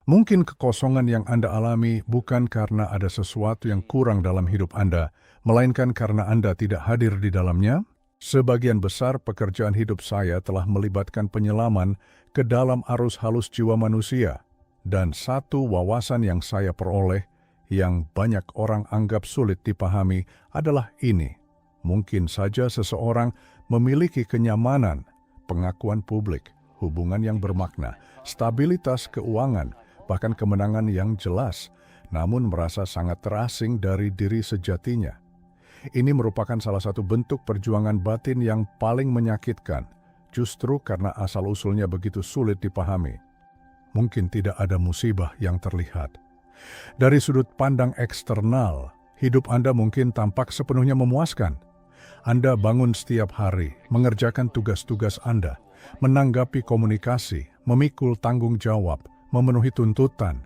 Mungkin kekosongan yang Anda alami bukan karena ada sesuatu yang kurang dalam hidup Anda, melainkan karena Anda tidak hadir di dalamnya. Sebagian besar pekerjaan hidup saya telah melibatkan penyelaman ke dalam arus halus jiwa manusia. Dan satu wawasan yang saya peroleh, yang banyak orang anggap sulit dipahami, adalah ini. Mungkin saja seseorang memiliki kenyamanan, pengakuan publik, hubungan yang bermakna, stabilitas keuangan, bahkan kemenangan yang jelas, namun merasa sangat terasing dari diri sejatinya. Ini merupakan salah satu bentuk perjuangan batin yang paling menyakitkan, justru karena asal-usulnya begitu sulit dipahami. Mungkin tidak ada musibah yang terlihat. Dari sudut pandang eksternal, hidup Anda mungkin tampak sepenuhnya memuaskan. Anda bangun setiap hari, mengerjakan tugas-tugas Anda, menanggapi komunikasi, memikul tanggung jawab, memenuhi tuntutan.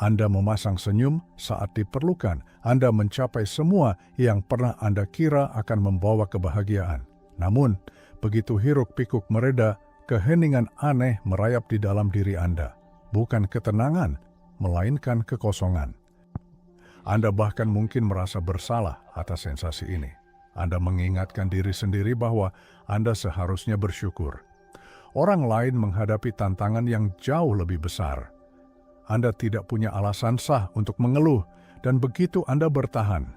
Anda memasang senyum saat diperlukan. Anda mencapai semua yang pernah Anda kira akan membawa kebahagiaan. Namun, begitu hiruk-pikuk mereda, keheningan aneh merayap di dalam diri Anda. Bukan ketenangan, melainkan kekosongan. Anda bahkan mungkin merasa bersalah atas sensasi ini. Anda mengingatkan diri sendiri bahwa Anda seharusnya bersyukur. Orang lain menghadapi tantangan yang jauh lebih besar. Anda tidak punya alasan sah untuk mengeluh, dan begitu Anda bertahan.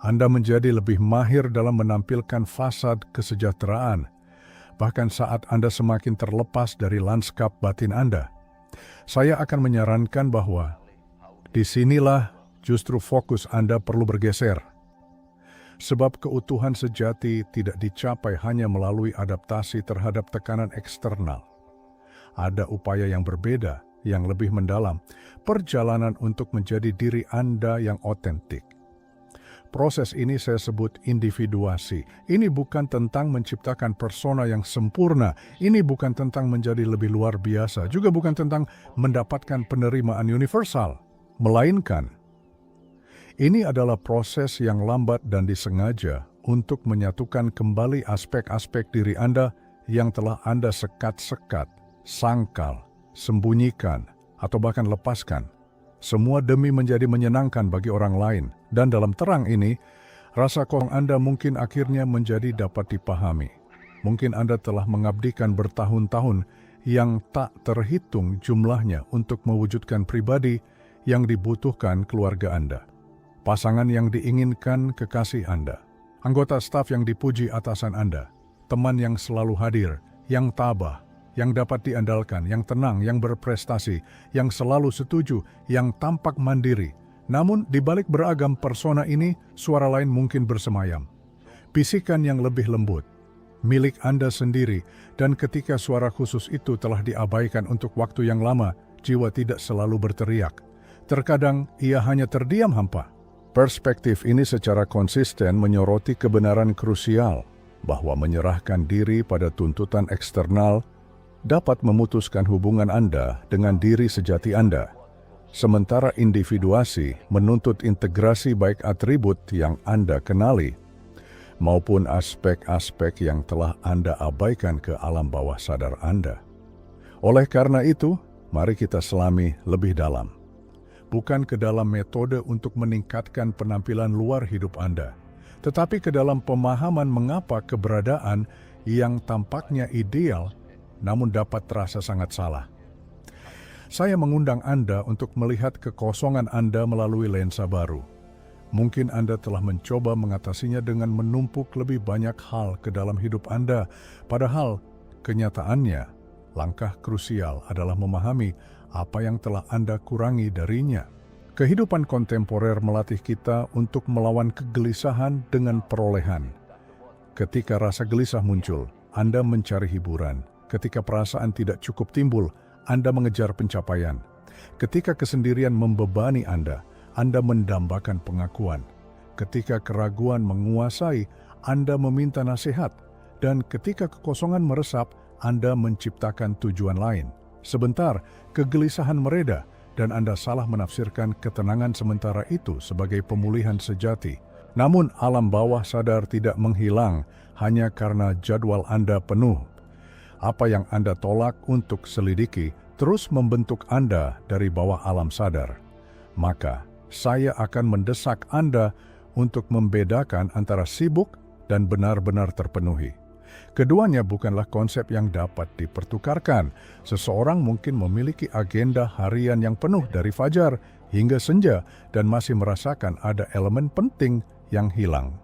Anda menjadi lebih mahir dalam menampilkan fasad kesejahteraan, bahkan saat Anda semakin terlepas dari lanskap batin Anda. Saya akan menyarankan bahwa disinilah justru fokus Anda perlu bergeser. Sebab keutuhan sejati tidak dicapai hanya melalui adaptasi terhadap tekanan eksternal. Ada upaya yang berbeda, yang lebih mendalam, perjalanan untuk menjadi diri Anda yang otentik. Proses ini saya sebut individuasi. Ini bukan tentang menciptakan persona yang sempurna, ini bukan tentang menjadi lebih luar biasa, juga bukan tentang mendapatkan penerimaan universal, melainkan ini adalah proses yang lambat dan disengaja untuk menyatukan kembali aspek-aspek diri Anda yang telah Anda sekat-sekat, sangkal, sembunyikan, atau bahkan lepaskan. Semua demi menjadi menyenangkan bagi orang lain. Dan dalam terang ini, rasa kosong Anda mungkin akhirnya menjadi dapat dipahami. Mungkin Anda telah mengabdikan bertahun-tahun yang tak terhitung jumlahnya untuk mewujudkan pribadi yang dibutuhkan keluarga Anda. Pasangan yang diinginkan kekasih Anda, anggota staf yang dipuji atasan Anda, teman yang selalu hadir, yang tabah, yang dapat diandalkan, yang tenang, yang berprestasi, yang selalu setuju, yang tampak mandiri. Namun di balik beragam persona ini, suara lain mungkin bersemayam. Bisikan yang lebih lembut, milik Anda sendiri, dan ketika suara khusus itu telah diabaikan untuk waktu yang lama, jiwa tidak selalu berteriak. Terkadang ia hanya terdiam hampa. Perspektif ini secara konsisten menyoroti kebenaran krusial bahwa menyerahkan diri pada tuntutan eksternal dapat memutuskan hubungan Anda dengan diri sejati Anda, sementara individuasi menuntut integrasi baik atribut yang Anda kenali maupun aspek-aspek yang telah Anda abaikan ke alam bawah sadar Anda. Oleh karena itu, mari kita selami lebih dalam. Bukan ke dalam metode untuk meningkatkan penampilan luar hidup Anda, tetapi ke dalam pemahaman mengapa keberadaan yang tampaknya ideal namun dapat terasa sangat salah. Saya mengundang Anda untuk melihat kekosongan Anda melalui lensa baru. Mungkin Anda telah mencoba mengatasinya dengan menumpuk lebih banyak hal ke dalam hidup Anda, padahal kenyataannya, langkah krusial adalah memahami apa yang telah Anda kurangi darinya. Kehidupan kontemporer melatih kita untuk melawan kegelisahan dengan perolehan. Ketika rasa gelisah muncul, Anda mencari hiburan. Ketika perasaan tidak cukup timbul, Anda mengejar pencapaian. Ketika kesendirian membebani Anda mendambakan pengakuan. Ketika keraguan menguasai, Anda meminta nasihat. Dan ketika kekosongan meresap, Anda menciptakan tujuan lain. Sebentar, kegelisahan mereda, dan Anda salah menafsirkan ketenangan sementara itu sebagai pemulihan sejati. Namun alam bawah sadar tidak menghilang hanya karena jadwal Anda penuh. Apa yang Anda tolak untuk selidiki terus membentuk Anda dari bawah alam sadar, maka saya akan mendesak Anda untuk membedakan antara sibuk dan benar-benar terpenuhi. Keduanya bukanlah konsep yang dapat dipertukarkan. Seseorang mungkin memiliki agenda harian yang penuh dari fajar hingga senja dan masih merasakan ada elemen penting yang hilang.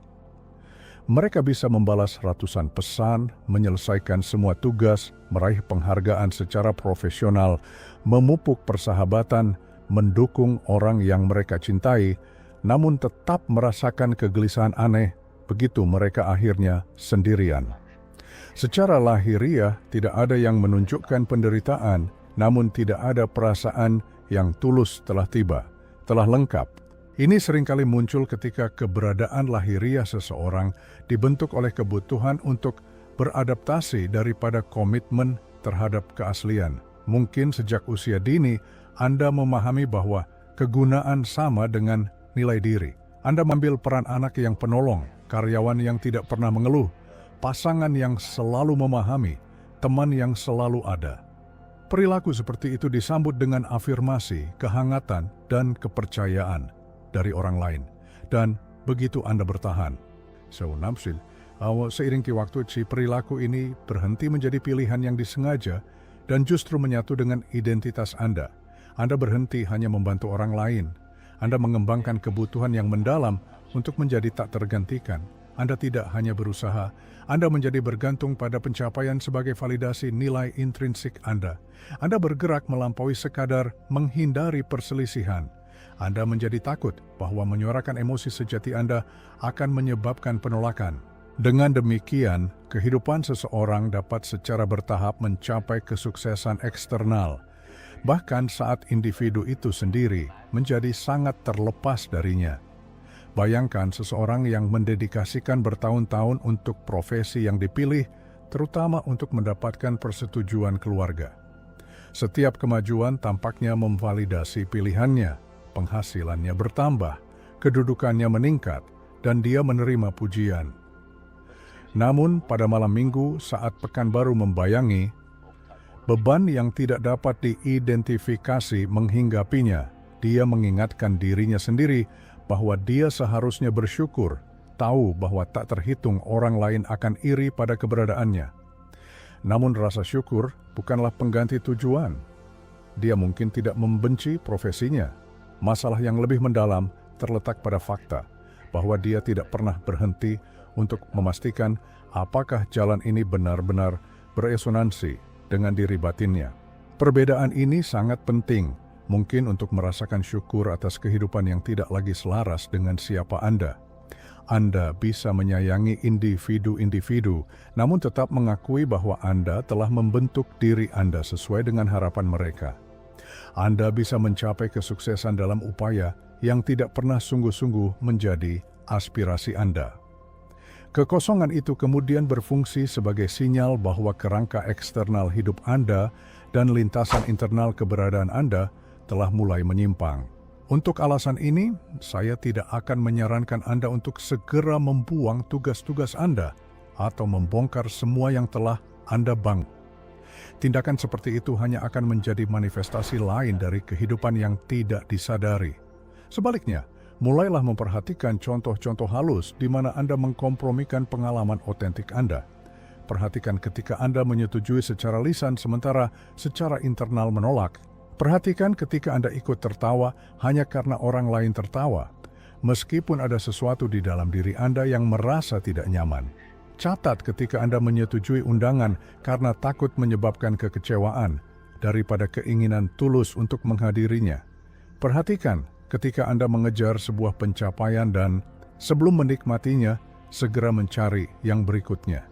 Mereka bisa membalas ratusan pesan, menyelesaikan semua tugas, meraih penghargaan secara profesional, memupuk persahabatan, mendukung orang yang mereka cintai, namun tetap merasakan kegelisahan aneh begitu mereka akhirnya sendirian. Secara lahiriah tidak ada yang menunjukkan penderitaan, namun tidak ada perasaan yang tulus telah tiba, telah lengkap. Ini seringkali muncul ketika keberadaan lahiriah seseorang dibentuk oleh kebutuhan untuk beradaptasi daripada komitmen terhadap keaslian. Mungkin sejak usia dini, Anda memahami bahwa kegunaan sama dengan nilai diri. Anda mengambil peran anak yang penolong, karyawan yang tidak pernah mengeluh, pasangan yang selalu memahami, teman yang selalu ada. Perilaku seperti itu disambut dengan afirmasi, kehangatan, dan kepercayaan dari orang lain. Dan begitu Anda bertahan. Seiring waktu, si perilaku ini berhenti menjadi pilihan yang disengaja dan justru menyatu dengan identitas Anda. Anda berhenti hanya membantu orang lain. Anda mengembangkan kebutuhan yang mendalam untuk menjadi tak tergantikan. Anda tidak hanya berusaha, Anda menjadi bergantung pada pencapaian sebagai validasi nilai intrinsik Anda. Anda bergerak melampaui sekadar menghindari perselisihan. Anda menjadi takut bahwa menyuarakan emosi sejati Anda akan menyebabkan penolakan. Dengan demikian, kehidupan seseorang dapat secara bertahap mencapai kesuksesan eksternal, bahkan saat individu itu sendiri menjadi sangat terlepas darinya. Bayangkan seseorang yang mendedikasikan bertahun-tahun untuk profesi yang dipilih, terutama untuk mendapatkan persetujuan keluarga. Setiap kemajuan tampaknya memvalidasi pilihannya. Penghasilannya bertambah, kedudukannya meningkat, dan dia menerima pujian. Namun pada malam minggu saat pekan baru membayangi, beban yang tidak dapat diidentifikasi menghinggapinya. Dia mengingatkan dirinya sendiri bahwa dia seharusnya bersyukur, tahu bahwa tak terhitung orang lain akan iri pada keberadaannya. Namun rasa syukur bukanlah pengganti tujuan. Dia mungkin tidak membenci profesinya. Masalah yang lebih mendalam terletak pada fakta bahwa dia tidak pernah berhenti untuk memastikan apakah jalan ini benar-benar beresonansi dengan diri batinnya. Perbedaan ini sangat penting, mungkin untuk merasakan syukur atas kehidupan yang tidak lagi selaras dengan siapa Anda. Anda bisa menyayangi individu-individu, namun tetap mengakui bahwa Anda telah membentuk diri Anda sesuai dengan harapan mereka. Anda bisa mencapai kesuksesan dalam upaya yang tidak pernah sungguh-sungguh menjadi aspirasi Anda. Kekosongan itu kemudian berfungsi sebagai sinyal bahwa kerangka eksternal hidup Anda dan lintasan internal keberadaan Anda telah mulai menyimpang. Untuk alasan ini, saya tidak akan menyarankan Anda untuk segera membuang tugas-tugas Anda atau membongkar semua yang telah Anda bangun. Tindakan seperti itu hanya akan menjadi manifestasi lain dari kehidupan yang tidak disadari. Sebaliknya, mulailah memperhatikan contoh-contoh halus di mana Anda mengkompromikan pengalaman otentik Anda. Perhatikan ketika Anda menyetujui secara lisan sementara secara internal menolak. Perhatikan ketika Anda ikut tertawa hanya karena orang lain tertawa, meskipun ada sesuatu di dalam diri Anda yang merasa tidak nyaman. Catat ketika Anda menyetujui undangan karena takut menyebabkan kekecewaan daripada keinginan tulus untuk menghadirinya. Perhatikan ketika Anda mengejar sebuah pencapaian dan sebelum menikmatinya, segera mencari yang berikutnya.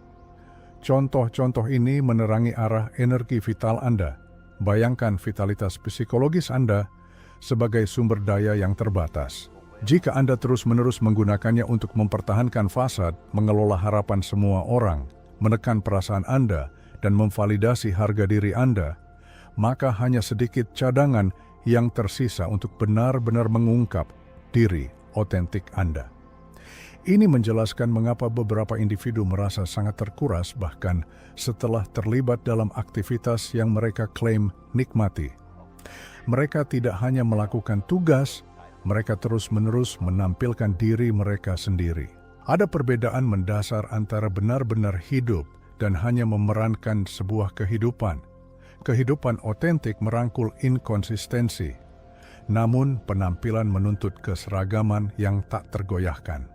Contoh-contoh ini menerangi arah energi vital Anda. Bayangkan vitalitas psikologis Anda sebagai sumber daya yang terbatas. Jika Anda terus-menerus menggunakannya untuk mempertahankan fasad, mengelola harapan semua orang, menekan perasaan Anda, dan memvalidasi harga diri Anda, maka hanya sedikit cadangan yang tersisa untuk benar-benar mengungkap diri otentik Anda. Ini menjelaskan mengapa beberapa individu merasa sangat terkuras bahkan setelah terlibat dalam aktivitas yang mereka klaim nikmati. Mereka tidak hanya melakukan tugas, mereka terus-menerus menampilkan diri mereka sendiri. Ada perbedaan mendasar antara benar-benar hidup dan hanya memerankan sebuah kehidupan. Kehidupan otentik merangkul inkonsistensi, namun penampilan menuntut keseragaman yang tak tergoyahkan.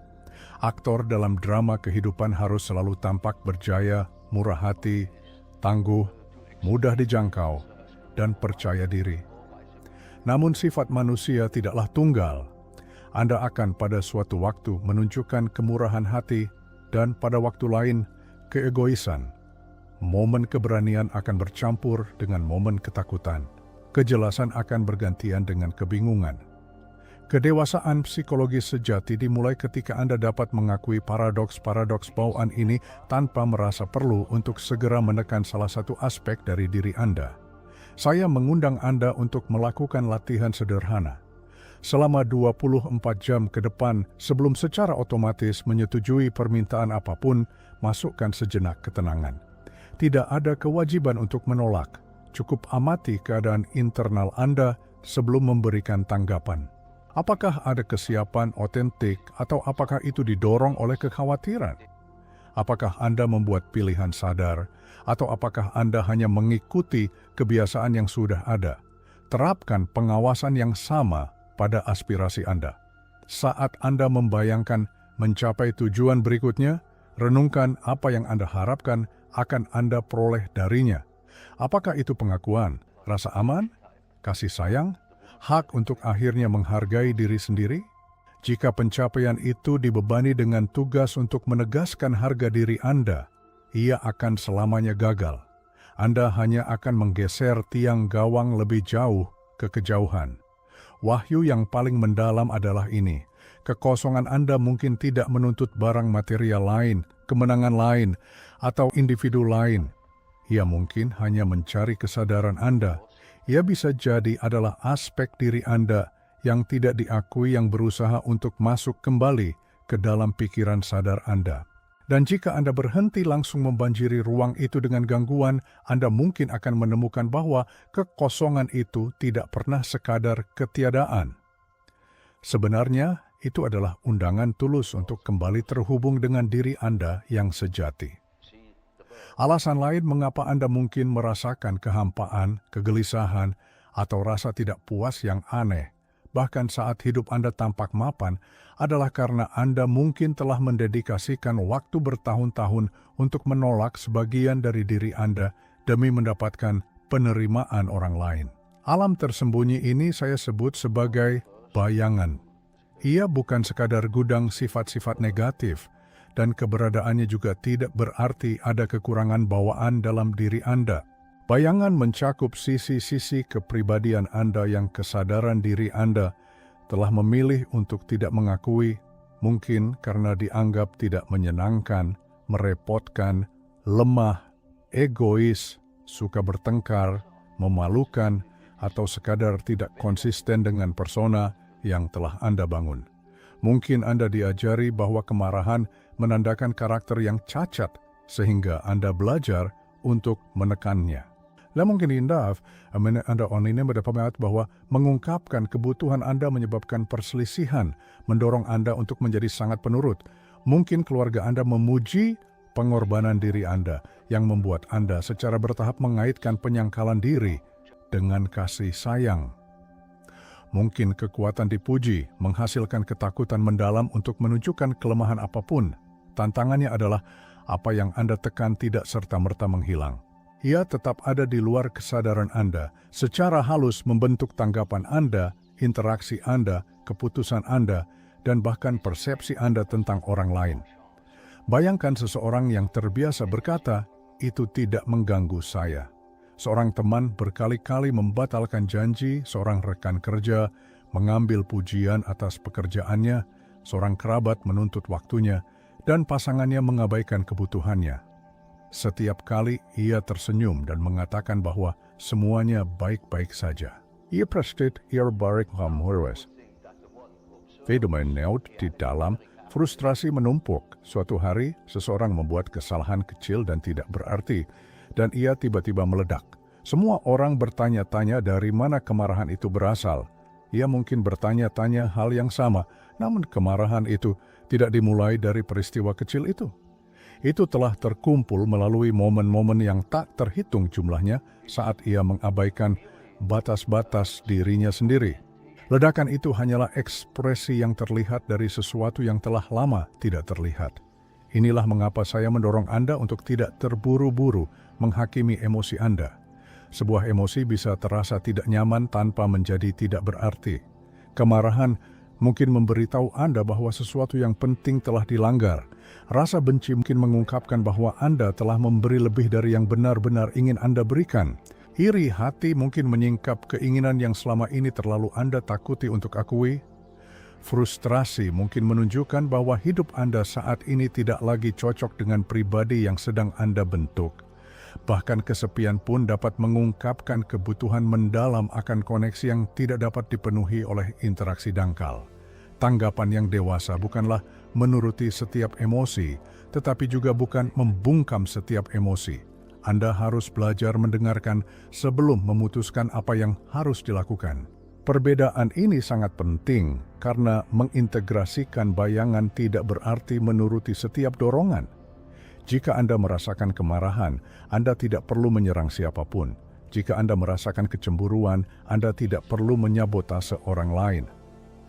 Aktor dalam drama kehidupan harus selalu tampak berjaya, murah hati, tangguh, mudah dijangkau, dan percaya diri. Namun sifat manusia tidaklah tunggal. Anda akan pada suatu waktu menunjukkan kemurahan hati dan pada waktu lain keegoisan. Momen keberanian akan bercampur dengan momen ketakutan. Kejelasan akan bergantian dengan kebingungan. Kedewasaan psikologis sejati dimulai ketika Anda dapat mengakui paradoks-paradoks bawaan ini tanpa merasa perlu untuk segera menekan salah satu aspek dari diri Anda. Saya mengundang Anda untuk melakukan latihan sederhana. Selama 24 jam ke depan, sebelum secara otomatis menyetujui permintaan apapun, masukkan sejenak ketenangan. Tidak ada kewajiban untuk menolak. Cukup amati keadaan internal Anda sebelum memberikan tanggapan. Apakah ada kesiapan otentik atau apakah itu didorong oleh kekhawatiran? Apakah Anda membuat pilihan sadar atau apakah Anda hanya mengikuti kebiasaan yang sudah ada? Terapkan pengawasan yang sama pada aspirasi Anda. Saat Anda membayangkan mencapai tujuan berikutnya, renungkan apa yang Anda harapkan akan Anda peroleh darinya. Apakah itu pengakuan, rasa aman, kasih sayang, hak untuk akhirnya menghargai diri sendiri? Jika pencapaian itu dibebani dengan tugas untuk menegaskan harga diri Anda, ia akan selamanya gagal. Anda hanya akan menggeser tiang gawang lebih jauh ke kejauhan. Wahyu yang paling mendalam adalah ini. Kekosongan Anda mungkin tidak menuntut barang material lain, kemenangan lain, atau individu lain. Ia mungkin hanya mencari kesadaran Anda. Ia bisa jadi adalah aspek diri Anda yang tidak diakui yang berusaha untuk masuk kembali ke dalam pikiran sadar Anda. Dan jika Anda berhenti langsung membanjiri ruang itu dengan gangguan, Anda mungkin akan menemukan bahwa kekosongan itu tidak pernah sekadar ketiadaan. Sebenarnya, itu adalah undangan tulus untuk kembali terhubung dengan diri Anda yang sejati. Alasan lain mengapa Anda mungkin merasakan kehampaan, kegelisahan, atau rasa tidak puas yang aneh, bahkan saat hidup Anda tampak mapan, adalah karena Anda mungkin telah mendedikasikan waktu bertahun-tahun untuk menolak sebagian dari diri Anda demi mendapatkan penerimaan orang lain. Alam tersembunyi ini saya sebut sebagai bayangan. Ia bukan sekadar gudang sifat-sifat negatif, dan keberadaannya juga tidak berarti ada kekurangan bawaan dalam diri Anda. Bayangan mencakup sisi-sisi kepribadian Anda yang kesadaran diri Anda telah memilih untuk tidak mengakui, mungkin karena dianggap tidak menyenangkan, merepotkan, lemah, egois, suka bertengkar, memalukan, atau sekadar tidak konsisten dengan persona yang telah Anda bangun. Mungkin Anda diajari bahwa kemarahan menandakan karakter yang cacat, sehingga Anda belajar untuk menekannya. Dan mungkin Anda ini mendapat bahwa mengungkapkan kebutuhan Anda menyebabkan perselisihan, mendorong Anda untuk menjadi sangat penurut. Mungkin keluarga Anda memuji pengorbanan diri Anda, yang membuat Anda secara bertahap mengaitkan penyangkalan diri dengan kasih sayang. Mungkin kekuatan dipuji menghasilkan ketakutan mendalam untuk menunjukkan kelemahan apapun. Tantangannya adalah apa yang Anda tekan tidak serta-merta menghilang. Ia tetap ada di luar kesadaran Anda, secara halus membentuk tanggapan Anda, interaksi Anda, keputusan Anda, dan bahkan persepsi Anda tentang orang lain. Bayangkan seseorang yang terbiasa berkata, "Itu tidak mengganggu saya." Seorang teman berkali-kali membatalkan janji, seorang rekan kerja mengambil pujian atas pekerjaannya, seorang kerabat menuntut waktunya, dan pasangannya mengabaikan kebutuhannya. Setiap kali ia tersenyum dan mengatakan bahwa semuanya baik-baik saja. Ia prestit barik hamurwes. Fedomen neut di dalam Frustrasi menumpuk. Suatu hari, seseorang membuat kesalahan kecil dan tidak berarti, dan ia tiba-tiba meledak. Semua orang bertanya-tanya dari mana kemarahan itu berasal. Ia mungkin bertanya-tanya hal yang sama, namun kemarahan itu tidak dimulai dari peristiwa kecil itu. Itu telah terkumpul melalui momen-momen yang tak terhitung jumlahnya saat ia mengabaikan batas-batas dirinya sendiri. Ledakan itu hanyalah ekspresi yang terlihat dari sesuatu yang telah lama tidak terlihat. Inilah mengapa saya mendorong Anda untuk tidak terburu-buru menghakimi emosi Anda. Sebuah emosi bisa terasa tidak nyaman tanpa menjadi tidak berarti. Kemarahan mungkin memberitahu Anda bahwa sesuatu yang penting telah dilanggar. Rasa benci mungkin mengungkapkan bahwa Anda telah memberi lebih dari yang benar-benar ingin Anda berikan. Iri hati mungkin menyingkap keinginan yang selama ini terlalu Anda takuti untuk akui. Frustrasi mungkin menunjukkan bahwa hidup Anda saat ini tidak lagi cocok dengan pribadi yang sedang Anda bentuk. Bahkan kesepian pun dapat mengungkapkan kebutuhan mendalam akan koneksi yang tidak dapat dipenuhi oleh interaksi dangkal. Tanggapan yang dewasa bukanlah menuruti setiap emosi, tetapi juga bukan membungkam setiap emosi. Anda harus belajar mendengarkan sebelum memutuskan apa yang harus dilakukan. Perbedaan ini sangat penting karena mengintegrasikan bayangan tidak berarti menuruti setiap dorongan. Jika Anda merasakan kemarahan, Anda tidak perlu menyerang siapapun. Jika Anda merasakan kecemburuan, Anda tidak perlu menyabotase orang lain.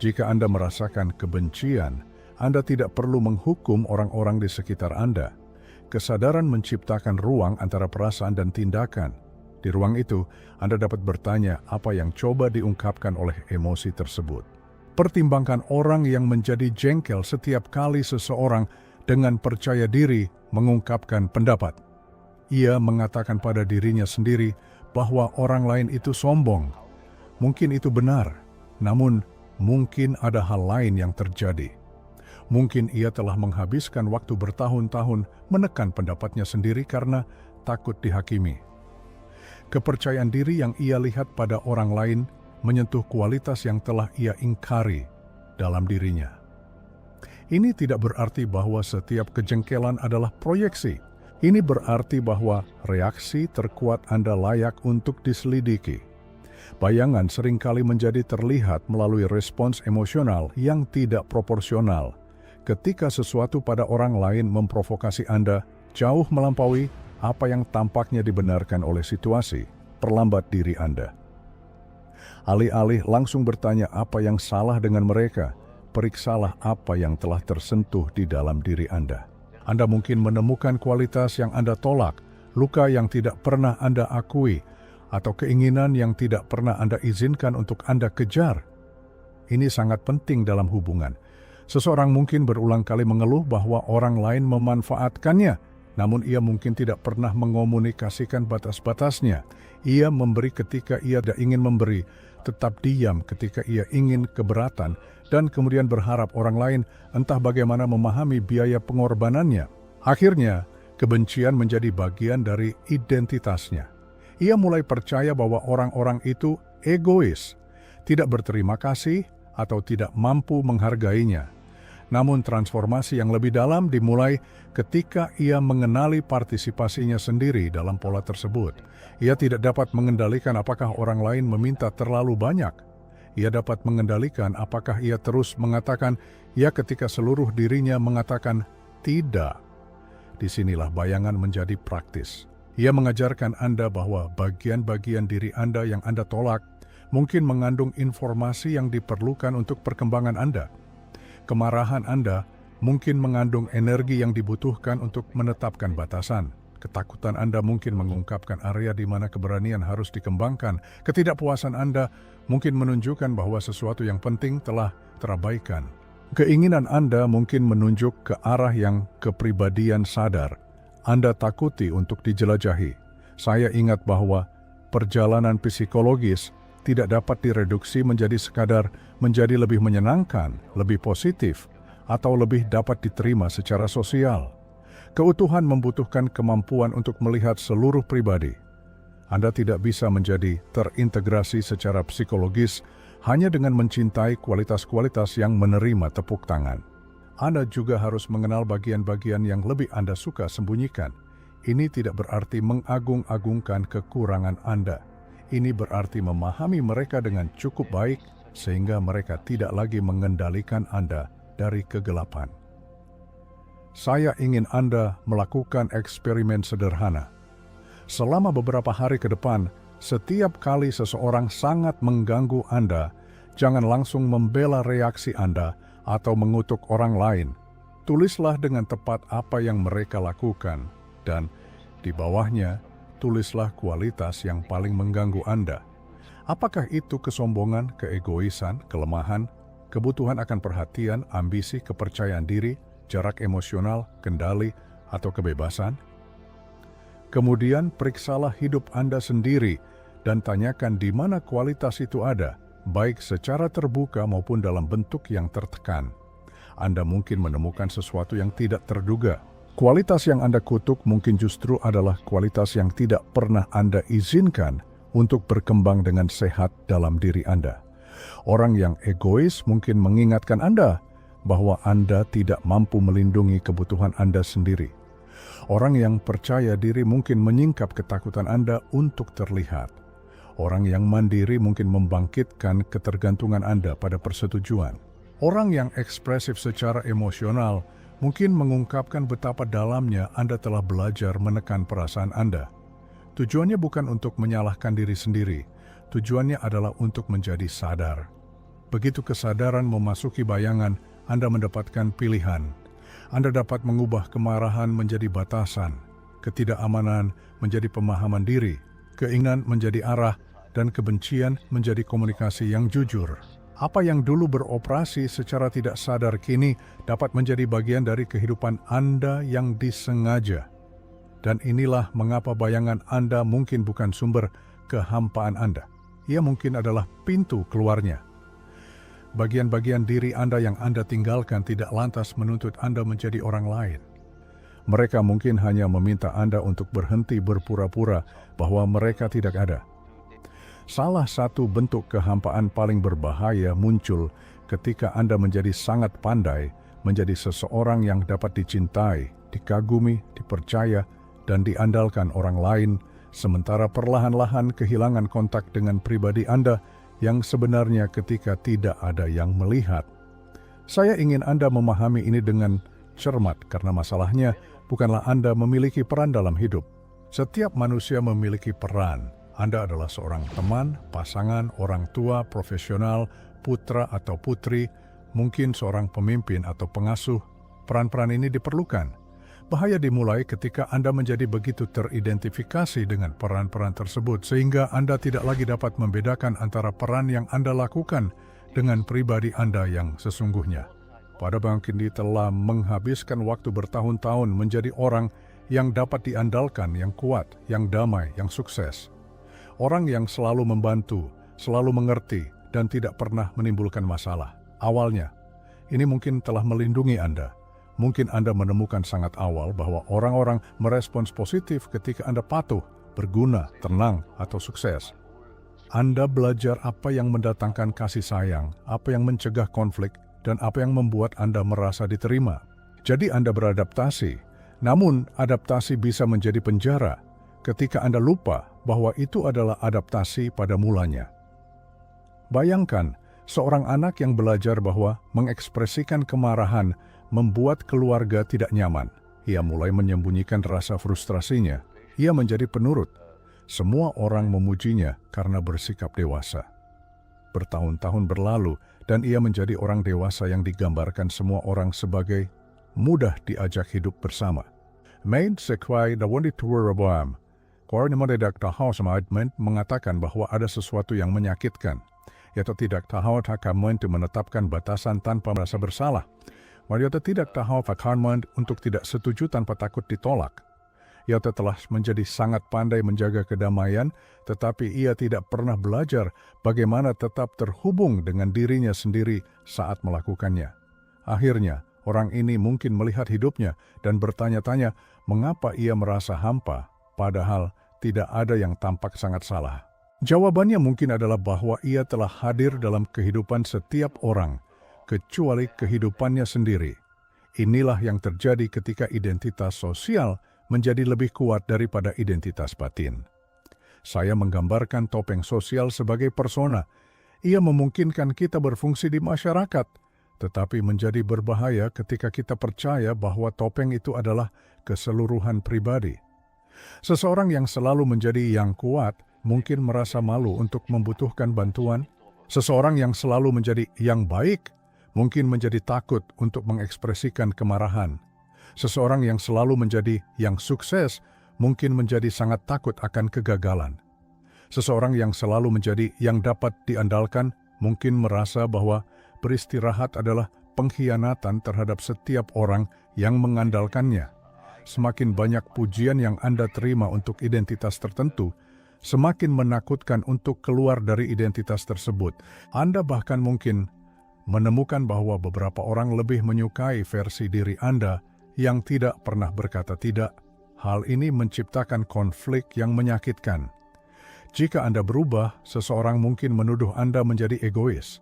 Jika Anda merasakan kebencian, Anda tidak perlu menghukum orang-orang di sekitar Anda. Kesadaran menciptakan ruang antara perasaan dan tindakan. Di ruang itu, Anda dapat bertanya apa yang coba diungkapkan oleh emosi tersebut. Pertimbangkan orang yang menjadi jengkel setiap kali seseorang dengan percaya diri mengungkapkan pendapat. Ia mengatakan pada dirinya sendiri bahwa orang lain itu sombong. Mungkin itu benar, namun mungkin ada hal lain yang terjadi. Mungkin ia telah menghabiskan waktu bertahun-tahun menekan pendapatnya sendiri karena takut dihakimi. Kepercayaan diri yang ia lihat pada orang lain menyentuh kualitas yang telah ia ingkari dalam dirinya. Ini tidak berarti bahwa setiap kejengkelan adalah proyeksi. Ini berarti bahwa reaksi terkuat Anda layak untuk diselidiki. Bayangan seringkali menjadi terlihat melalui respons emosional yang tidak proporsional. Ketika sesuatu pada orang lain memprovokasi Anda jauh melampaui apa yang tampaknya dibenarkan oleh situasi, perlambat diri Anda. Alih-alih langsung bertanya apa yang salah dengan mereka, periksalah apa yang telah tersentuh di dalam diri Anda. Anda mungkin menemukan kualitas yang Anda tolak, luka yang tidak pernah Anda akui, atau keinginan yang tidak pernah Anda izinkan untuk Anda kejar. Ini sangat penting dalam hubungan. Seseorang mungkin berulang kali mengeluh bahwa orang lain memanfaatkannya, namun ia mungkin tidak pernah mengomunikasikan batas-batasnya. Ia memberi ketika ia tidak ingin memberi, tetap diam ketika ia ingin keberatan, dan kemudian berharap orang lain entah bagaimana memahami biaya pengorbanannya. Akhirnya, kebencian menjadi bagian dari identitasnya. Ia mulai percaya bahwa orang-orang itu egois, tidak berterima kasih, atau tidak mampu menghargainya. Namun transformasi yang lebih dalam dimulai ketika ia mengenali partisipasinya sendiri dalam pola tersebut. Ia tidak dapat mengendalikan apakah orang lain meminta terlalu banyak. Ia dapat mengendalikan apakah ia terus mengatakan ya ketika seluruh dirinya mengatakan tidak. Disinilah bayangan menjadi praktis. Ia mengajarkan Anda bahwa bagian-bagian diri Anda yang Anda tolak mungkin mengandung informasi yang diperlukan untuk perkembangan Anda. Kemarahan Anda mungkin mengandung energi yang dibutuhkan untuk menetapkan batasan. Ketakutan Anda mungkin mengungkapkan area di mana keberanian harus dikembangkan. Ketidakpuasan Anda mungkin menunjukkan bahwa sesuatu yang penting telah terabaikan. Keinginan Anda mungkin menunjuk ke arah yang kepribadian sadar Anda takuti untuk dijelajahi. Saya ingat bahwa perjalanan psikologis tidak dapat direduksi menjadi sekadar menjadi lebih menyenangkan, lebih positif, atau lebih dapat diterima secara sosial. Keutuhan membutuhkan kemampuan untuk melihat seluruh pribadi. Anda tidak bisa menjadi terintegrasi secara psikologis hanya dengan mencintai kualitas-kualitas yang menerima tepuk tangan. Anda juga harus mengenal bagian-bagian yang lebih Anda suka sembunyikan. Ini tidak berarti mengagung-agungkan kekurangan Anda. Ini berarti memahami mereka dengan cukup baik sehingga mereka tidak lagi mengendalikan Anda dari kegelapan. Saya ingin Anda melakukan eksperimen sederhana. Selama beberapa hari ke depan, setiap kali seseorang sangat mengganggu Anda, jangan langsung membela reaksi Anda atau mengutuk orang lain. Tulislah dengan tepat apa yang mereka lakukan, dan di bawahnya, tulislah kualitas yang paling mengganggu Anda. Apakah itu kesombongan, keegoisan, kelemahan, kebutuhan akan perhatian, ambisi, kepercayaan diri, jarak emosional, kendali, atau kebebasan? Kemudian periksalah hidup Anda sendiri dan tanyakan di mana kualitas itu ada, baik secara terbuka maupun dalam bentuk yang tertekan. Anda mungkin menemukan sesuatu yang tidak terduga. Kualitas yang Anda kutuk mungkin justru adalah kualitas yang tidak pernah Anda izinkan untuk berkembang dengan sehat dalam diri Anda. Orang yang egois mungkin mengingatkan Anda bahwa Anda tidak mampu melindungi kebutuhan Anda sendiri. Orang yang percaya diri mungkin menyingkap ketakutan Anda untuk terlihat. Orang yang mandiri mungkin membangkitkan ketergantungan Anda pada persetujuan. Orang yang ekspresif secara emosional mungkin mengungkapkan betapa dalamnya Anda telah belajar menekan perasaan Anda. Tujuannya bukan untuk menyalahkan diri sendiri, tujuannya adalah untuk menjadi sadar. Begitu kesadaran memasuki bayangan, Anda mendapatkan pilihan. Anda dapat mengubah kemarahan menjadi batasan, ketidakamanan menjadi pemahaman diri, keinginan menjadi arah, dan kebencian menjadi komunikasi yang jujur. Apa yang dulu beroperasi secara tidak sadar kini dapat menjadi bagian dari kehidupan Anda yang disengaja. Dan inilah mengapa bayangan Anda mungkin bukan sumber kehampaan Anda. Ia mungkin adalah pintu keluarnya. Bagian-bagian diri Anda yang Anda tinggalkan tidak lantas menuntut Anda menjadi orang lain. Mereka mungkin hanya meminta Anda untuk berhenti berpura-pura bahwa mereka tidak ada. Salah satu bentuk kehampaan paling berbahaya muncul ketika Anda menjadi sangat pandai menjadi seseorang yang dapat dicintai, dikagumi, dipercaya, dan diandalkan orang lain, sementara perlahan-lahan kehilangan kontak dengan pribadi Anda yang sebenarnya ketika tidak ada yang melihat. Saya ingin Anda memahami ini dengan cermat karena masalahnya bukanlah Anda memiliki peran dalam hidup. Setiap manusia memiliki peran. Anda adalah seorang teman, pasangan, orang tua, profesional, putra atau putri, mungkin seorang pemimpin atau pengasuh. Peran-peran ini diperlukan. Bahaya dimulai ketika Anda menjadi begitu teridentifikasi dengan peran-peran tersebut sehingga Anda tidak lagi dapat membedakan antara peran yang Anda lakukan dengan pribadi Anda yang sesungguhnya. Pada mungkin telah menghabiskan waktu bertahun-tahun menjadi orang yang dapat diandalkan, yang kuat, yang damai, yang sukses. Orang yang selalu membantu, selalu mengerti, dan tidak pernah menimbulkan masalah. Awalnya, ini mungkin telah melindungi Anda. Mungkin Anda menemukan sangat awal bahwa orang-orang merespons positif ketika Anda patuh, berguna, tenang, atau sukses. Anda belajar apa yang mendatangkan kasih sayang, apa yang mencegah konflik, dan apa yang membuat Anda merasa diterima. Jadi Anda beradaptasi, namun adaptasi bisa menjadi penjara ketika Anda lupa bahwa itu adalah adaptasi pada mulanya. Bayangkan, seorang anak yang belajar bahwa mengekspresikan kemarahan membuat keluarga tidak nyaman. Ia mulai menyembunyikan rasa frustrasinya. Ia menjadi penurut. Semua orang memujinya karena bersikap dewasa. Bertahun-tahun berlalu, dan ia menjadi orang dewasa yang digambarkan semua orang sebagai mudah diajak hidup bersama. Main sequai dawani tuwurabam. Koordinator Tahaw Adment mengatakan bahwa ada sesuatu yang menyakitkan, yaitu tidak tahu hakaman untuk menetapkan batasan tanpa merasa bersalah. Mariota tidak tahu hakaman untuk tidak setuju tanpa takut ditolak. Ia telah menjadi sangat pandai menjaga kedamaian, tetapi ia tidak pernah belajar bagaimana tetap terhubung dengan dirinya sendiri saat melakukannya. Akhirnya, orang ini mungkin melihat hidupnya dan bertanya-tanya mengapa ia merasa hampa, padahal tidak ada yang tampak sangat salah. Jawabannya mungkin adalah bahwa ia telah hadir dalam kehidupan setiap orang, kecuali kehidupannya sendiri. Inilah yang terjadi ketika identitas sosial menjadi lebih kuat daripada identitas batin. Saya menggambarkan topeng sosial sebagai persona. Ia memungkinkan kita berfungsi di masyarakat, tetapi menjadi berbahaya ketika kita percaya bahwa topeng itu adalah keseluruhan pribadi. Seseorang yang selalu menjadi yang kuat mungkin merasa malu untuk membutuhkan bantuan. Seseorang yang selalu menjadi yang baik mungkin menjadi takut untuk mengekspresikan kemarahan. Seseorang yang selalu menjadi yang sukses mungkin menjadi sangat takut akan kegagalan. Seseorang yang selalu menjadi yang dapat diandalkan mungkin merasa bahwa beristirahat adalah pengkhianatan terhadap setiap orang yang mengandalkannya. Semakin banyak pujian yang Anda terima untuk identitas tertentu, semakin menakutkan untuk keluar dari identitas tersebut. Anda bahkan mungkin menemukan bahwa beberapa orang lebih menyukai versi diri Anda yang tidak pernah berkata tidak. Hal ini menciptakan konflik yang menyakitkan. Jika Anda berubah, seseorang mungkin menuduh Anda menjadi egois.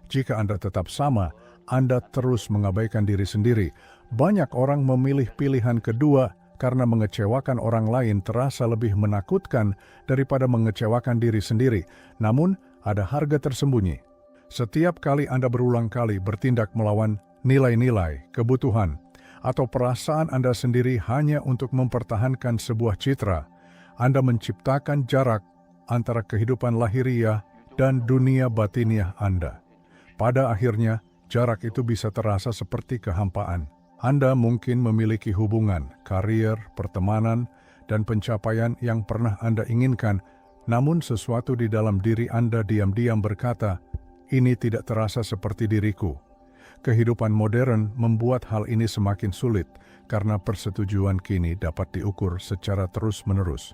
Jika Anda tetap sama, Anda terus mengabaikan diri sendiri. Banyak orang memilih pilihan kedua karena mengecewakan orang lain terasa lebih menakutkan daripada mengecewakan diri sendiri. Namun, ada harga tersembunyi. Setiap kali Anda berulang kali bertindak melawan nilai-nilai, kebutuhan, atau perasaan Anda sendiri hanya untuk mempertahankan sebuah citra, Anda menciptakan jarak antara kehidupan lahiriah dan dunia batiniah Anda. Pada akhirnya, jarak itu bisa terasa seperti kehampaan. Anda mungkin memiliki hubungan, karier, pertemanan, dan pencapaian yang pernah Anda inginkan, namun sesuatu di dalam diri Anda diam-diam berkata, "Ini tidak terasa seperti diriku." Kehidupan modern membuat hal ini semakin sulit karena persetujuan kini dapat diukur secara terus-menerus.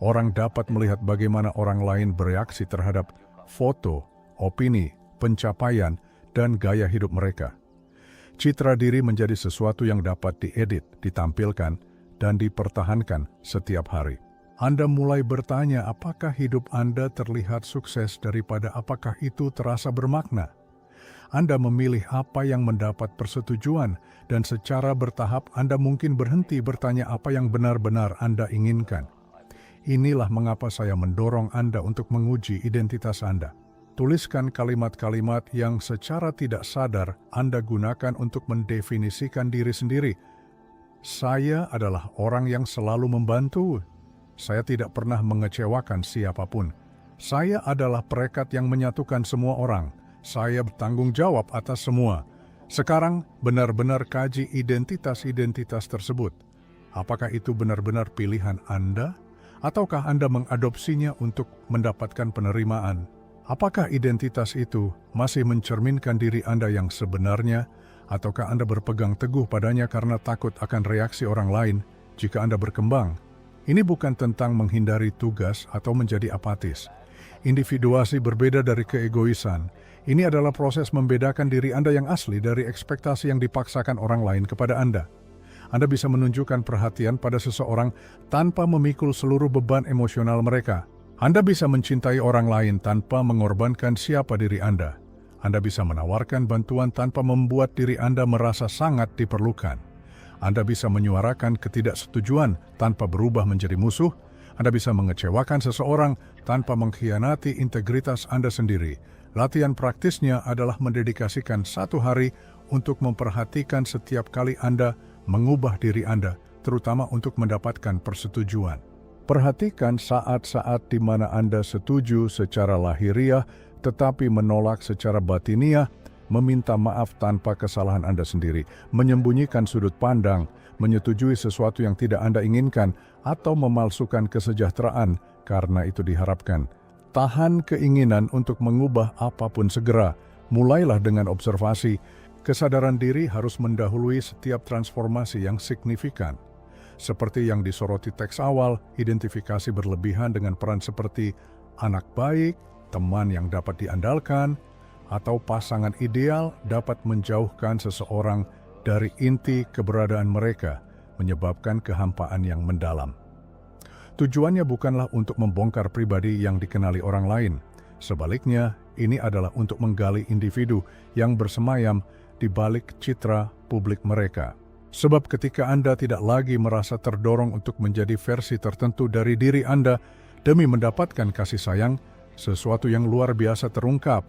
Orang dapat melihat bagaimana orang lain bereaksi terhadap foto, opini, pencapaian, dan gaya hidup mereka. Citra diri menjadi sesuatu yang dapat diedit, ditampilkan, dan dipertahankan setiap hari. Anda mulai bertanya apakah hidup Anda terlihat sukses daripada apakah itu terasa bermakna. Anda memilih apa yang mendapat persetujuan, dan secara bertahap Anda mungkin berhenti bertanya apa yang benar-benar Anda inginkan. Inilah mengapa saya mendorong Anda untuk menguji identitas Anda. Tuliskan kalimat-kalimat yang secara tidak sadar Anda gunakan untuk mendefinisikan diri sendiri. Saya adalah orang yang selalu membantu. Saya tidak pernah mengecewakan siapapun. Saya adalah perekat yang menyatukan semua orang. Saya bertanggung jawab atas semua. Sekarang benar-benar kaji identitas-identitas tersebut. Apakah itu benar-benar pilihan Anda? Ataukah Anda mengadopsinya untuk mendapatkan penerimaan? Apakah identitas itu masih mencerminkan diri Anda yang sebenarnya, ataukah Anda berpegang teguh padanya karena takut akan reaksi orang lain jika Anda berkembang? Ini bukan tentang menghindari tugas atau menjadi apatis. Individuasi berbeda dari keegoisan. Ini adalah proses membedakan diri Anda yang asli dari ekspektasi yang dipaksakan orang lain kepada Anda. Anda bisa menunjukkan perhatian pada seseorang tanpa memikul seluruh beban emosional mereka. Anda bisa mencintai orang lain tanpa mengorbankan siapa diri Anda. Anda bisa menawarkan bantuan tanpa membuat diri Anda merasa sangat diperlukan. Anda bisa menyuarakan ketidaksetujuan tanpa berubah menjadi musuh. Anda bisa mengecewakan seseorang tanpa mengkhianati integritas Anda sendiri. Latihan praktisnya adalah mendedikasikan 1 hari untuk memperhatikan setiap kali Anda mengubah diri Anda, terutama untuk mendapatkan persetujuan. Perhatikan saat-saat di mana Anda setuju secara lahiriah, tetapi menolak secara batiniah, meminta maaf tanpa kesalahan Anda sendiri, menyembunyikan sudut pandang, menyetujui sesuatu yang tidak Anda inginkan, atau memalsukan kesejahteraan karena itu diharapkan. Tahan keinginan untuk mengubah apapun segera. Mulailah dengan observasi. Kesadaran diri harus mendahului setiap transformasi yang signifikan. Seperti yang disoroti teks awal, identifikasi berlebihan dengan peran seperti anak baik, teman yang dapat diandalkan, atau pasangan ideal dapat menjauhkan seseorang dari inti keberadaan mereka, menyebabkan kehampaan yang mendalam. Tujuannya bukanlah untuk membongkar pribadi yang dikenali orang lain. Sebaliknya, ini adalah untuk menggali individu yang bersemayam di balik citra publik mereka. Sebab ketika Anda tidak lagi merasa terdorong untuk menjadi versi tertentu dari diri Anda demi mendapatkan kasih sayang, sesuatu yang luar biasa terungkap.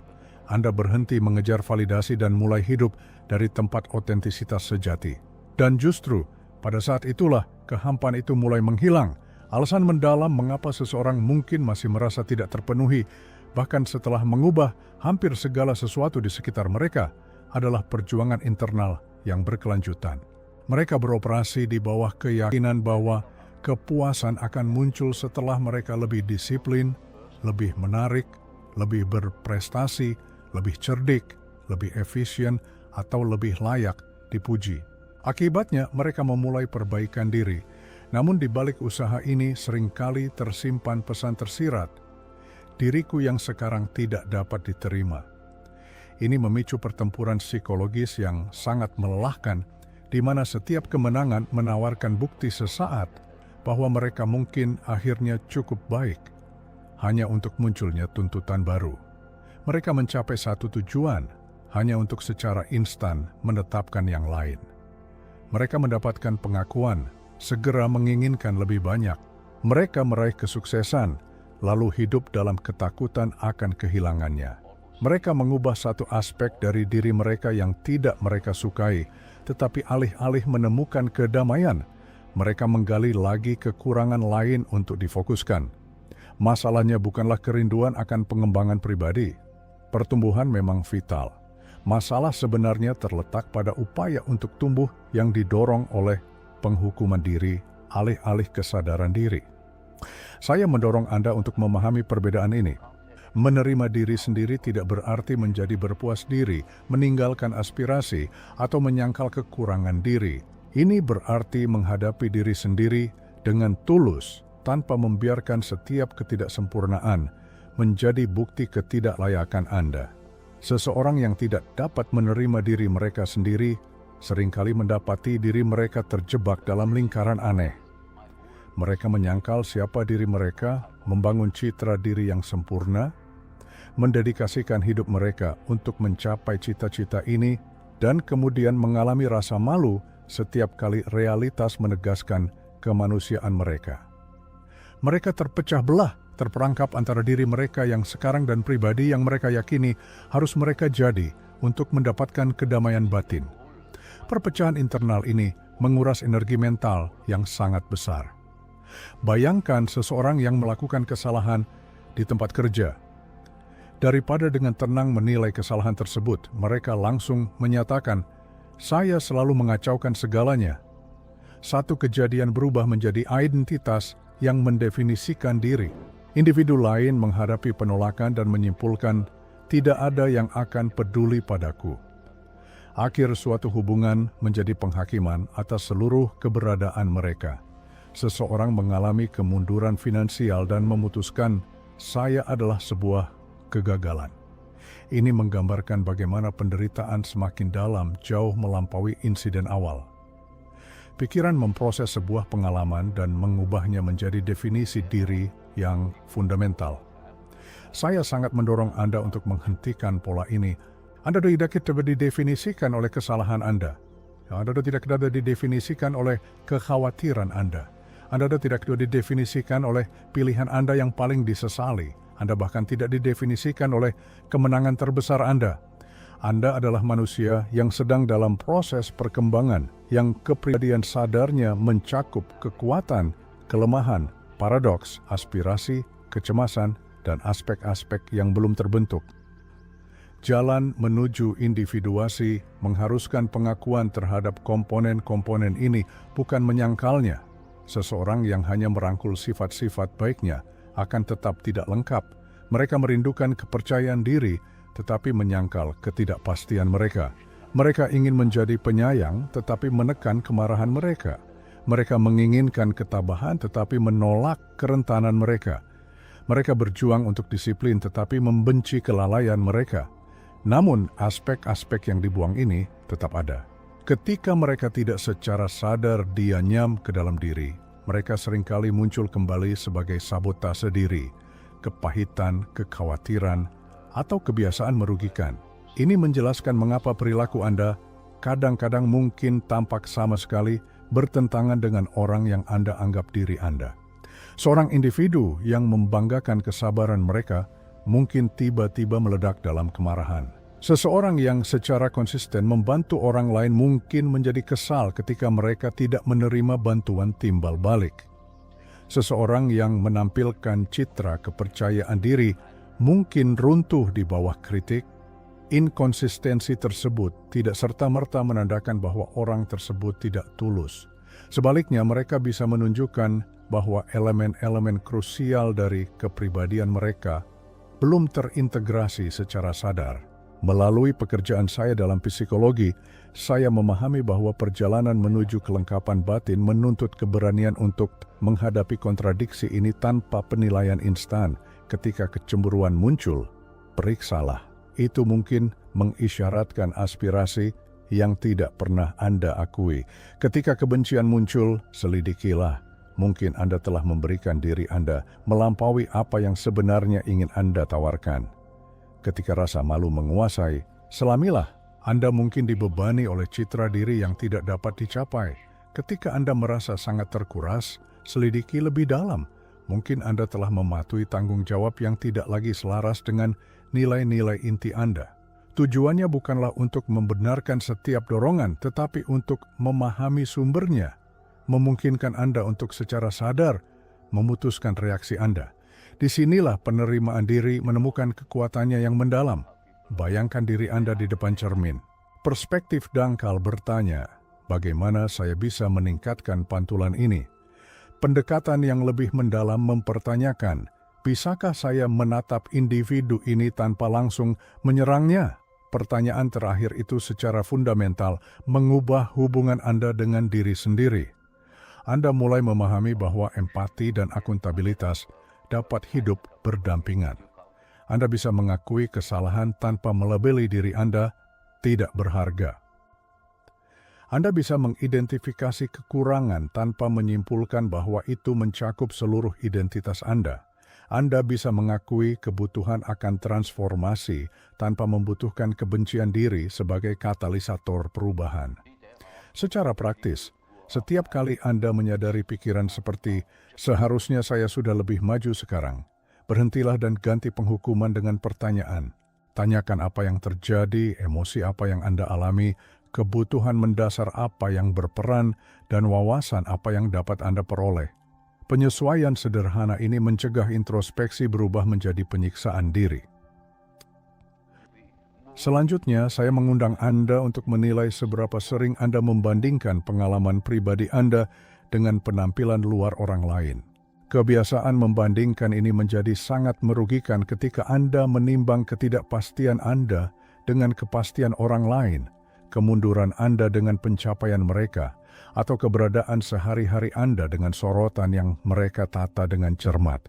Anda berhenti mengejar validasi dan mulai hidup dari tempat otentisitas sejati. Dan justru pada saat itulah kehampaan itu mulai menghilang. Alasan mendalam mengapa seseorang mungkin masih merasa tidak terpenuhi, bahkan setelah mengubah hampir segala sesuatu di sekitar mereka, adalah perjuangan internal yang berkelanjutan. Mereka beroperasi di bawah keyakinan bahwa kepuasan akan muncul setelah mereka lebih disiplin, lebih menarik, lebih berprestasi, lebih cerdik, lebih efisien, atau lebih layak dipuji. Akibatnya, mereka memulai perbaikan diri. Namun di balik usaha ini seringkali tersimpan pesan tersirat, diriku yang sekarang tidak dapat diterima. Ini memicu pertempuran psikologis yang sangat melelahkan, di mana setiap kemenangan menawarkan bukti sesaat bahwa mereka mungkin akhirnya cukup baik, hanya untuk munculnya tuntutan baru. Mereka mencapai satu tujuan, hanya untuk secara instan menetapkan yang lain. Mereka mendapatkan pengakuan, segera menginginkan lebih banyak. Mereka meraih kesuksesan, lalu hidup dalam ketakutan akan kehilangannya. Mereka mengubah satu aspek dari diri mereka yang tidak mereka sukai, tetapi alih-alih menemukan kedamaian, mereka menggali lagi kekurangan lain untuk difokuskan. Masalahnya bukanlah kerinduan akan pengembangan pribadi. Pertumbuhan memang vital. Masalah sebenarnya terletak pada upaya untuk tumbuh yang didorong oleh penghukuman diri, alih-alih kesadaran diri. Saya mendorong Anda untuk memahami perbedaan ini. Menerima diri sendiri tidak berarti menjadi berpuas diri, meninggalkan aspirasi, atau menyangkal kekurangan diri. Ini berarti menghadapi diri sendiri dengan tulus, tanpa membiarkan setiap ketidaksempurnaan menjadi bukti ketidaklayakan Anda. Seseorang yang tidak dapat menerima diri mereka sendiri, seringkali mendapati diri mereka terjebak dalam lingkaran aneh. Mereka menyangkal siapa diri mereka, membangun citra diri yang sempurna, mendedikasikan hidup mereka untuk mencapai cita-cita ini, dan kemudian mengalami rasa malu setiap kali realitas menegaskan kemanusiaan mereka. Mereka terpecah belah, terperangkap antara diri mereka yang sekarang dan pribadi yang mereka yakini harus mereka jadi untuk mendapatkan kedamaian batin. Perpecahan internal ini menguras energi mental yang sangat besar. Bayangkan seseorang yang melakukan kesalahan di tempat kerja. Daripada dengan tenang menilai kesalahan tersebut, mereka langsung menyatakan, "Saya selalu mengacaukan segalanya." Satu kejadian berubah menjadi identitas yang mendefinisikan diri. Individu lain menghadapi penolakan dan menyimpulkan, "Tidak ada yang akan peduli padaku." Akhir suatu hubungan menjadi penghakiman atas seluruh keberadaan mereka. Seseorang mengalami kemunduran finansial dan memutuskan, "Saya adalah sebuah kegagalan." Ini menggambarkan bagaimana penderitaan semakin dalam jauh melampaui insiden awal. Pikiran memproses sebuah pengalaman dan mengubahnya menjadi definisi diri yang fundamental. Saya sangat mendorong Anda untuk menghentikan pola ini. Anda tidak dapat didefinisikan oleh kesalahan Anda. Anda tidak dapat didefinisikan oleh kekhawatiran Anda. Anda tidak didefinisikan oleh pilihan Anda yang paling disesali. Anda bahkan tidak didefinisikan oleh kemenangan terbesar Anda. Anda adalah manusia yang sedang dalam proses perkembangan, yang kepribadian sadarnya mencakup kekuatan, kelemahan, paradoks, aspirasi, kecemasan, dan aspek-aspek yang belum terbentuk. Jalan menuju individuasi mengharuskan pengakuan terhadap komponen-komponen ini, bukan menyangkalnya. Seseorang yang hanya merangkul sifat-sifat baiknya akan tetap tidak lengkap. Mereka merindukan kepercayaan diri, tetapi menyangkal ketidakpastian mereka. Mereka ingin menjadi penyayang, tetapi menekan kemarahan mereka. Mereka menginginkan ketabahan, tetapi menolak kerentanan mereka. Mereka berjuang untuk disiplin, tetapi membenci kelalaian mereka. Namun, aspek-aspek yang dibuang ini tetap ada. Ketika mereka tidak secara sadar dianyam ke dalam diri, mereka seringkali muncul kembali sebagai sabotase diri, kepahitan, kekhawatiran, atau kebiasaan merugikan. Ini menjelaskan mengapa perilaku Anda kadang-kadang mungkin tampak sama sekali bertentangan dengan orang yang Anda anggap diri Anda. Seorang individu yang membanggakan kesabaran mereka mungkin tiba-tiba meledak dalam kemarahan. Seseorang yang secara konsisten membantu orang lain mungkin menjadi kesal ketika mereka tidak menerima bantuan timbal balik. Seseorang yang menampilkan citra kepercayaan diri mungkin runtuh di bawah kritik. Inkonsistensi tersebut tidak serta-merta menandakan bahwa orang tersebut tidak tulus. Sebaliknya, mereka bisa menunjukkan bahwa elemen-elemen krusial dari kepribadian mereka belum terintegrasi secara sadar. Melalui pekerjaan saya dalam psikologi, saya memahami bahwa perjalanan menuju kelengkapan batin menuntut keberanian untuk menghadapi kontradiksi ini tanpa penilaian instan. Ketika kecemburuan muncul, periksalah. Itu mungkin mengisyaratkan aspirasi yang tidak pernah Anda akui. Ketika kebencian muncul, selidikilah. Mungkin Anda telah memberikan diri Anda melampaui apa yang sebenarnya ingin Anda tawarkan. Ketika rasa malu menguasai, selamilah. Anda mungkin dibebani oleh citra diri yang tidak dapat dicapai. Ketika Anda merasa sangat terkuras, selidiki lebih dalam. Mungkin Anda telah mematuhi tanggung jawab yang tidak lagi selaras dengan nilai-nilai inti Anda. Tujuannya bukanlah untuk membenarkan setiap dorongan, tetapi untuk memahami sumbernya, memungkinkan Anda untuk secara sadar memutuskan reaksi Anda. Disinilah penerimaan diri menemukan kekuatannya yang mendalam. Bayangkan diri Anda di depan cermin. Perspektif dangkal bertanya, bagaimana saya bisa meningkatkan pantulan ini? Pendekatan yang lebih mendalam mempertanyakan, bisakah saya menatap individu ini tanpa langsung menyerangnya? Pertanyaan terakhir itu secara fundamental mengubah hubungan Anda dengan diri sendiri. Anda mulai memahami bahwa empati dan akuntabilitas dapat hidup berdampingan. Anda bisa mengakui kesalahan tanpa melabeli diri Anda tidak berharga. Anda bisa mengidentifikasi kekurangan tanpa menyimpulkan bahwa itu mencakup seluruh identitas Anda. Anda bisa mengakui kebutuhan akan transformasi tanpa membutuhkan kebencian diri sebagai katalisator perubahan. Secara praktis, setiap kali Anda menyadari pikiran seperti, seharusnya saya sudah lebih maju sekarang, berhentilah dan ganti penghukuman dengan pertanyaan. Tanyakan apa yang terjadi, emosi apa yang Anda alami, kebutuhan mendasar apa yang berperan, dan wawasan apa yang dapat Anda peroleh. Penyesuaian sederhana ini mencegah introspeksi berubah menjadi penyiksaan diri. Selanjutnya, saya mengundang Anda untuk menilai seberapa sering Anda membandingkan pengalaman pribadi Anda dengan penampilan luar orang lain. Kebiasaan membandingkan ini menjadi sangat merugikan ketika Anda menimbang ketidakpastian Anda dengan kepastian orang lain, kemunduran Anda dengan pencapaian mereka, atau keberadaan sehari-hari Anda dengan sorotan yang mereka tata dengan cermat.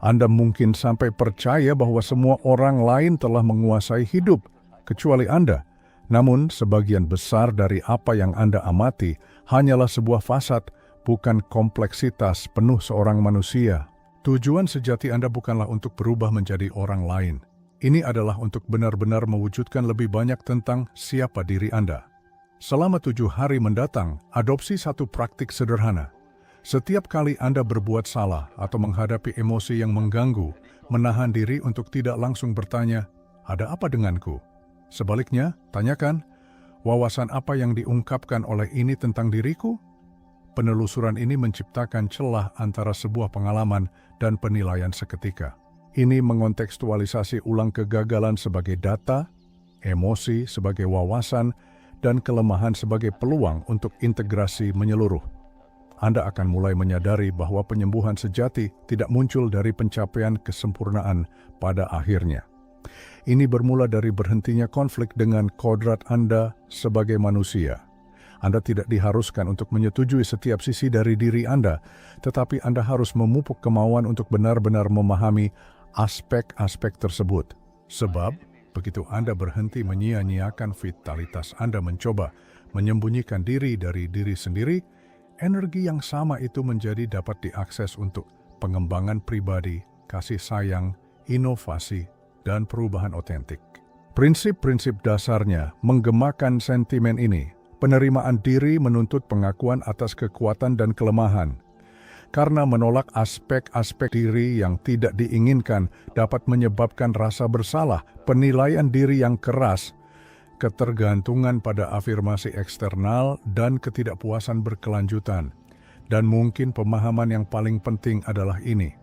Anda mungkin sampai percaya bahwa semua orang lain telah menguasai hidup, kecuali Anda. Namun, sebagian besar dari apa yang Anda amati hanyalah sebuah fasad, bukan kompleksitas penuh seorang manusia. Tujuan sejati Anda bukanlah untuk berubah menjadi orang lain. Ini adalah untuk benar-benar mewujudkan lebih banyak tentang siapa diri Anda. Selama 7 hari mendatang, adopsi satu praktik sederhana. Setiap kali Anda berbuat salah atau menghadapi emosi yang mengganggu, menahan diri untuk tidak langsung bertanya, "Ada apa denganku?" Sebaliknya, tanyakan, wawasan apa yang diungkapkan oleh ini tentang diriku? Penelusuran ini menciptakan celah antara sebuah pengalaman dan penilaian seketika. Ini mengontekstualisasi ulang kegagalan sebagai data, emosi sebagai wawasan, dan kelemahan sebagai peluang untuk integrasi menyeluruh. Anda akan mulai menyadari bahwa penyembuhan sejati tidak muncul dari pencapaian kesempurnaan pada akhirnya. Ini bermula dari berhentinya konflik dengan kodrat Anda sebagai manusia. Anda tidak diharuskan untuk menyetujui setiap sisi dari diri Anda, tetapi Anda harus memupuk kemauan untuk benar-benar memahami aspek-aspek tersebut. Sebab, begitu Anda berhenti menyia-nyiakan vitalitas Anda mencoba menyembunyikan diri dari diri sendiri, energi yang sama itu menjadi dapat diakses untuk pengembangan pribadi, kasih sayang, inovasi, dan perubahan otentik. Prinsip-prinsip dasarnya menggemakan sentimen ini. Penerimaan diri menuntut pengakuan atas kekuatan dan kelemahan. Karena menolak aspek-aspek diri yang tidak diinginkan dapat menyebabkan rasa bersalah, penilaian diri yang keras, ketergantungan pada afirmasi eksternal, dan ketidakpuasan berkelanjutan. Dan mungkin pemahaman yang paling penting adalah ini.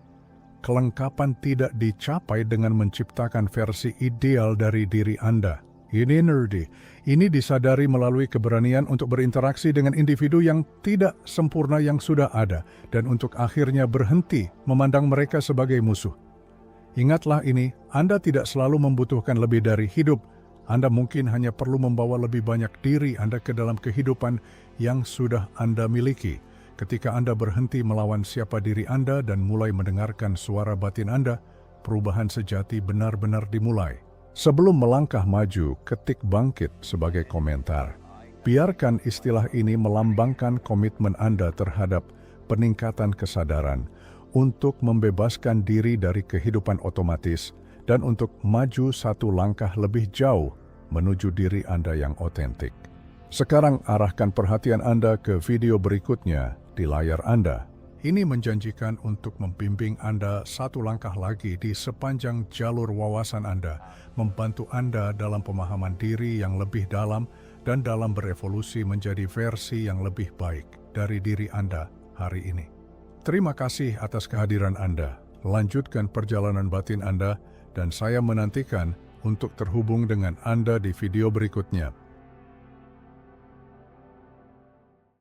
Kelengkapan tidak dicapai dengan menciptakan versi ideal dari diri Anda. Ini nerdy. Ini disadari melalui keberanian untuk berinteraksi dengan individu yang tidak sempurna yang sudah ada, dan untuk akhirnya berhenti memandang mereka sebagai musuh. Ingatlah ini, Anda tidak selalu membutuhkan lebih dari hidup. Anda mungkin hanya perlu membawa lebih banyak diri Anda ke dalam kehidupan yang sudah Anda miliki. Ketika Anda berhenti melawan siapa diri Anda dan mulai mendengarkan suara batin Anda, perubahan sejati benar-benar dimulai. Sebelum melangkah maju, ketik bangkit sebagai komentar. Biarkan istilah ini melambangkan komitmen Anda terhadap peningkatan kesadaran untuk membebaskan diri dari kehidupan otomatis dan untuk maju satu langkah lebih jauh menuju diri Anda yang otentik. Sekarang arahkan perhatian Anda ke video berikutnya di layar Anda. Ini menjanjikan untuk membimbing Anda satu langkah lagi di sepanjang jalur wawasan Anda, membantu Anda dalam pemahaman diri yang lebih dalam dan dalam berevolusi menjadi versi yang lebih baik dari diri Anda hari ini. Terima kasih atas kehadiran Anda. Lanjutkan perjalanan batin Anda dan saya menantikan untuk terhubung dengan Anda di video berikutnya.